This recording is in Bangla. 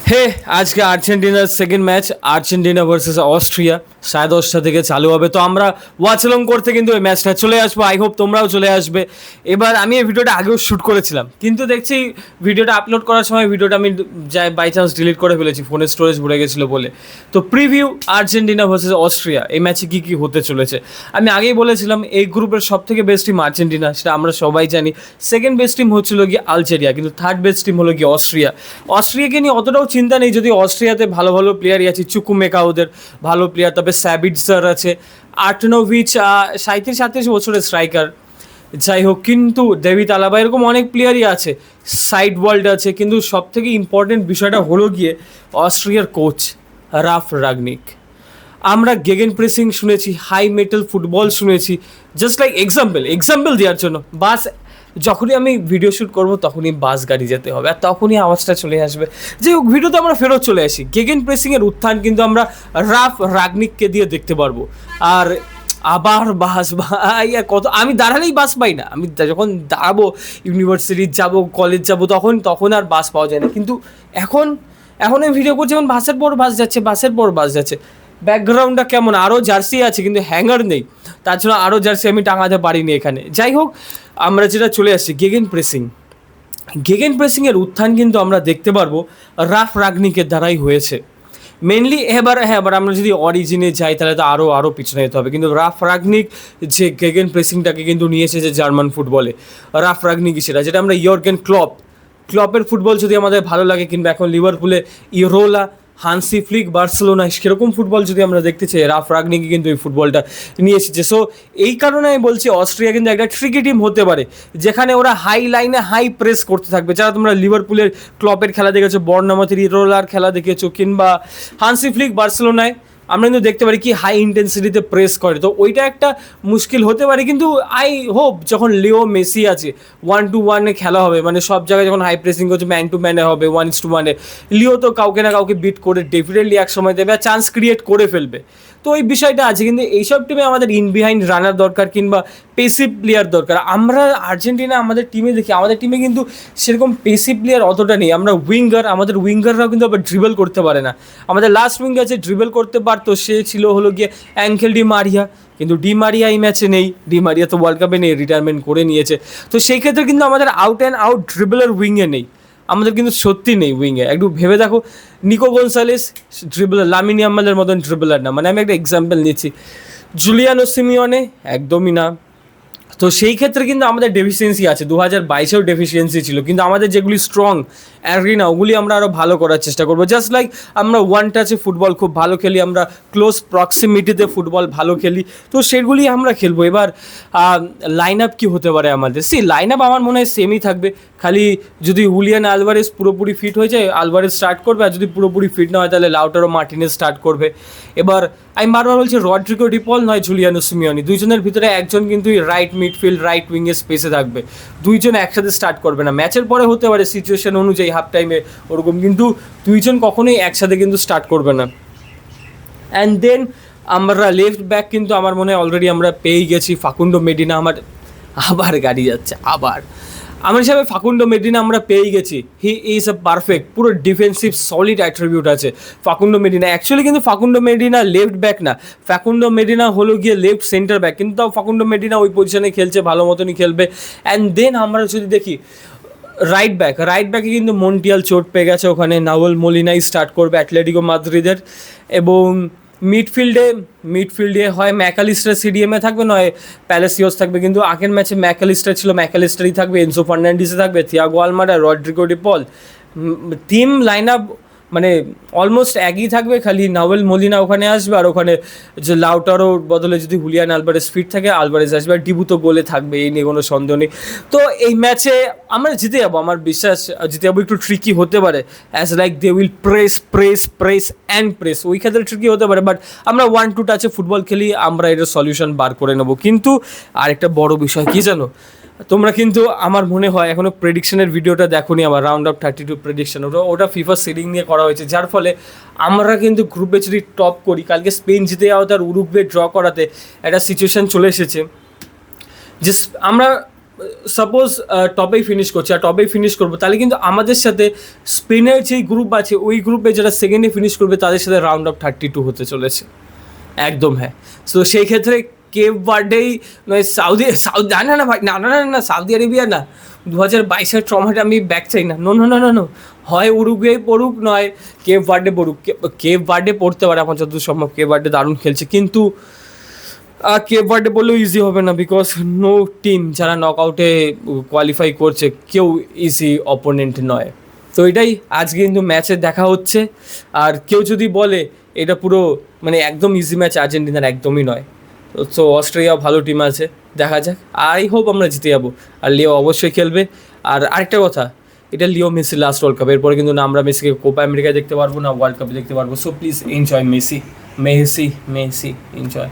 হে আজকে আর্জেন্টিনার second match Argentina versus Austria 10:30 থেকে চালু হবে। তো আমরা ওয়াচ অলং করতে কিন্তু এই ম্যাচটা চলে আসবো। আই হোপ তোমরাও চলে আসবে। এবার আমি এই ভিডিওটা আগেও শ্যুট করেছিলাম, কিন্তু দেখছি ভিডিওটা আপলোড করার সময় ভিডিওটা আমি যাই বাই চান্স ডিলিট করে ফেলেছি, ফোনের স্টোরেজ ভরে গেছিলো বলে। তো প্রিভিউ আর্জেন্টিনা ভার্সেস অস্ট্রিয়া, এই ম্যাচে কী কী হতে চলেছে আমি আগেই বলেছিলাম। এই গ্রুপের সব থেকে বেস্ট টিম আর্জেন্টিনা, সেটা আমরা সবাই জানি। সেকেন্ড বেস্ট টিম হচ্ছিল গিয়ে আলজেরিয়া, কিন্তু থার্ড বেস্ট টিম হলো গিয়ে অস্ট্রিয়া। অস্ট্রিয়াকে নিয়ে অতটাও চিন্তা নেই, যদি অস্ট্রিয়াতে ভালো ভালো প্লেয়ারই আছে। চুকুমেকা ওদের ভালো প্লেয়ার, তবে স্যাবিটজার আছে, আর্টনোভিচ 37-38 বছরের স্ট্রাইকার। যাই হোক, কিন্তু ডেভিড আলাবা এরকম অনেক প্লেয়ারই আছে, সাইড ওয়ার্ল্ড আছে। কিন্তু সব থেকে ইম্পর্টেন্ট বিষয়টা হলো গিয়ে অস্ট্রিয়ার কোচ রাফ রাগনিক। আমরা গেগেন প্রেসিং শুনেছি, হাই মেটাল ফুটবল শুনেছি। জাস্ট লাইক এক্সাম্পল দেওয়ার জন্য বাস যখনই আমি ভিডিও শ্যুট করবো তখনই বাস গাড়ি যেতে হবে, আর তখনই আওয়াজটা চলে আসবে। যাই হোক, ভিডিওতে আমরা ফেরত চলে আসি। গেগেন প্রেসিংয়ের উত্থান কিন্তু আমরা রাফ রাগনিককে দিয়ে দেখতে পারবো। আর আবার বাস ভাই, কত আমি দাঁড়ালেই বাস পাই না। আমি যখন দাঁড়াবো, ইউনিভার্সিটি যাব, কলেজ যাব, তখন আর বাস পাওয়া যায় না। কিন্তু এখন আমি ভিডিও করছি, যেমন বাসের পর বাস যাচ্ছে। ব্যাকগ্রাউন্ডটা কেমন, আরও জার্সি আছে কিন্তু হ্যাঙ্গার নেই, তার জন্য আরও জার্সি আমি টাঙাতে পারিনি এখানে। যাই হোক, আমরা যেটা চলে আসছি গেগেন প্রেসিংয়ের উত্থান কিন্তু আমরা দেখতে পারবো রাফ রাগনিকের দ্বারাই হয়েছে মেনলি। এবার আমরা যদি অরিজিনে যাই তাহলে তো আরও পিছনে যেতে হবে। কিন্তু রাফ রাগনিক যে গেগেন প্রেসিংটাকে কিন্তু নিয়ে এসেছে জার্মান ফুটবলে, রাফ রাগনিকই সেটা, যেটা আমরা ইয়র্গেন ক্লপের ফুটবল যদি আমাদের ভালো লাগে, কিংবা এখন লিভারপুলে ইরোলা, হানসি ফ্লিক, বার্সেলোনা সেরকম ফুটবল যদি আমরা দেখতে চাই, রাফ রাগনিকি কিন্তু এই ফুটবলটা নিয়ে এসেছে। সো এই কারণে আমি বলছি অস্ট্রিয়া কিন্তু একটা ট্রিকি টিম হতে পারে, যেখানে ওরা হাই লাইনে হাই প্রেস করতে থাকবে। যারা তোমরা লিভারপুলের ক্লপের খেলা দেখেছো, বর্ণামতির ইরোলার খেলা দেখেছো, কিংবা হানসি ফ্লিক বার্সেলোনায় আমরা কিন্তু দেখতে পারি কি হাই ইন্টেন্সিটিতে প্রেস করে। তো ওইটা একটা মুশকিল হতে পারে। কিন্তু আই হোপ যখন লিও মেসি আছে, 1-1 খেলা হবে, মানে সব জায়গায় যখন হাই প্রেসিং করছে, ম্যান টু ম্যানে হবে, 1-1, লিও তো কাউকে না কাউকে বিট করে ডেফিনেটলি এক সময় দেবে আর চান্স ক্রিয়েট করে ফেলবে। তো ওই বিষয়টা আছে। কিন্তু এইসব টিমে আমাদের ইন বিহাইন্ড রানার দরকার, কিংবা পেসিভ প্লেয়ার দরকার। আমরা আর্জেন্টিনা আমাদের টিমে দেখি, আমাদের টিমে কিন্তু সেরকম পেসিভ প্লেয়ার অতটা নেই। আমরা আমাদের উইঙ্গাররাও কিন্তু আবার ড্রিবল করতে পারে না। আমাদের লাস্ট উইঙ্গার যে ড্রিবল করতে পারতো সে ছিল হলো গিয়ে অ্যাঙ্কেল ডি মারিয়া, কিন্তু ডি মারিয়া এই ম্যাচে নেই। ডি মারিয়া তো ওয়ার্ল্ড কাপে নেই, রিটায়ারমেন্ট করে নিয়েছে। তো সেই ক্ষেত্রে কিন্তু আমাদের আউট অ্যান্ড আউট ড্রিবলের উইংয়ে নেই, আমাদের কিন্তু সত্যি নেই উইংয়ে। একটু ভেবে দেখো, নিকো গোনসালেস ড্রিবলার, লামিন ইয়ামালের মতন ড্রিবলার না। মানে আমি একটা এক্সাম্পল নিচ্ছি, জুলিয়ানো সিমিওনে একদমই না। তো সেই ক্ষেত্রে কিন্তু আমাদের ডেফিসিয়েন্সি আছে, 2022-এও ডেফিসিয়েন্সি ছিল। কিন্তু আমাদের যেগুলি স্ট্রং অ্যারিনা, ওগুলি আমরা আরও ভালো করার চেষ্টা করবো। জাস্ট লাইক আমরা ওয়ান টাচে ফুটবল খুব ভালো খেলি, আমরা ক্লোজ প্রক্সিমিটিতে ফুটবল ভালো খেলি, তো সেগুলি আমরা খেলবো। এবার লাইন আপ কী হতে পারে আমাদের? লাইন আপ আমার মনে হয় সেমই থাকবে, খালি যদি হুলিয়ান আলভারেজ পুরোপুরি ফিট হয়ে যায় আলভারেজ স্টার্ট করবে, আর যদি পুরোপুরি ফিট না হয় তাহলে লাউটারো মার্টিনেজ স্টার্ট করবে। এবার আমি বারবার বলছি রড্রিগো ডিপল নয় জুলিয়ানো সিমিওনি, দুইজনের ভিতরে একজন কিন্তু রাইট মিডফিল্ড রাইট উইংয়ের স্পেসে থাকবে, দুইজন একসাথে স্টার্ট করবে না। ম্যাচের পরে হতে পারে সিচুয়েশন অনুযায়ী হাফ টাইমে ওরকম, কিন্তু দুইজন কখনোই একসাথে কিন্তু স্টার্ট করবে না। অ্যান্ড দেন আমরা লেফট ব্যাক কিন্তু আমার মনে হয় অলরেডি আমরা পেয়েই গেছি, ফাকুন্ডো মেডিনা। আবার গাড়ি যাচ্ছে, আমার হিসাবে ফাকুন্ডো মেডিনা আমরা পেয়ে গেছি। হি ইজ এ পারফেক্ট, পুরো ডিফেন্সিভ সলিড অ্যাট্রিবিউট আছে ফাকুন্ডো মেডিনা। অ্যাকচুয়ালি কিন্তু ফাকুন্ডো মেডিনা লেফট ব্যাক না, ফাকুন্ডো মেডিনা হলো গিয়ে লেফট সেন্টার ব্যাক, কিন্তু তাও ফাকুন্ডো মেডিনা ওই পজিশনে খেলছে, ভালো মতনই খেলবে। অ্যান্ড দেন আমরা যদি দেখি রাইট ব্যাকে কিন্তু মন্টিয়াল চোট পেয়ে গেছে, ওখানে নাওয়েল মোলিনাই স্টার্ট করবে অ্যাটলেটিকো মাদ্রিদের। এবং মিডফিল্ডে হয় ম্যাকালিস্টার সিডিএমে থাকবে, নয় প্যালেসিওস থাকবে। কিন্তু আগের ম্যাচে ম্যাকালিস্টার ছিল, ম্যাকালিস্টারই থাকবে, এনসো ফার্নান্ডিসে থাকবে, Thiago Almada, Rodrigo De Paul. Team line up মানে অলমোস্ট একই থাকবে, খালি নাওয়েল মোলিনা ওখানে আসবে, আর ওখানে যে লাউটারোর বদলে যদি হুলিয়ান আলভারেজ ফিট থাকে আলভারেজ আসবে, আর ডিবু তো গোলে থাকবে, এই নিয়ে কোনো সন্দেহ নেই। তো এই ম্যাচে আমরা জিতে যাবো, আমার বিশ্বাস জিতে যাবো। একটু ট্রিকি হতে পারে, as like they will press, ওই ক্ষেত্রে ট্রিকি হতে পারে, বাট আমরা 1-2 টাচে ফুটবল খেলি, আমরা এটার সলিউশন বার করে নেবো। কিন্তু আরেকটা বড় বিষয় কী জানো, তোমরা কিন্তু আমার মনে হয় এখনও প্রেডিকশনের ভিডিওটা দেখোনি, আমার রাউন্ড অফ 32 প্রেডিকশন, ওটা ফিফা সিডিং নিয়ে করা হয়েছে, যার ফলে আমরা কিন্তু গ্রুপে যদি টপ করি, কালকে স্পেন জিতে যাওয়া তার উরুগুয়ে ড্র করাতে একটা সিচুয়েশান চলে এসেছে যে আমরা সাপোজ টপেই ফিনিশ করছে আর টপেই ফিনিশ করবো, তাহলে কিন্তু আমাদের সাথে স্পেনের যেই গ্রুপ আছে ওই গ্রুপে যারা সেকেন্ডে ফিনিশ করবে তাদের সাথে রাউন্ড অফ 32 হতে চলেছে। একদম হ্যাঁ। সো সেই ক্ষেত্রে কেপ ভার্ডেই নয় সাউদি না না না ভাই, না না না না সৌদি আরেবিয়া না, 2022-এর ট্রমাটা আমি ব্যাক চাই না। No no no no no, হয় উরুগুয়ে পড়ুক নয় কেপ ভার্ডে পড়ুক। কেপ ভার্ডে পড়তে পারে আমার যতদূর সম্ভব, কেপ ভার্ডে দারুণ খেলছে, কিন্তু কেপ ভার্ডে বললেও ইজি হবে না, বিকজ নো টিম যারা নক আউটে কোয়ালিফাই করছে কেউ ইজি অপোনেন্ট নয়। তো এটাই আজকে কিন্তু ম্যাচে দেখা হচ্ছে। আর কেউ যদি বলে এটা পুরো মানে একদম ইজি ম্যাচ, আর্জেন্টিনার একদমই নয়। তো অস্ট্রেলিয়া ভালো টিম আছে, দেখা যাক। আই হোপ আমরা জিতে যাবো, আর লিও অবশ্যই খেলবে। আর আরেকটা কথা, এটা লিও মেসির লাস্ট ওয়ার্ল্ড কাপ, এরপরে কিন্তু না আমরা মেসিকে কোপা আমেরিকায় দেখতে পারবো না ওয়ার্ল্ড কাপে দেখতে পারবো। So please enjoy Messi, Messi Messi, enjoy.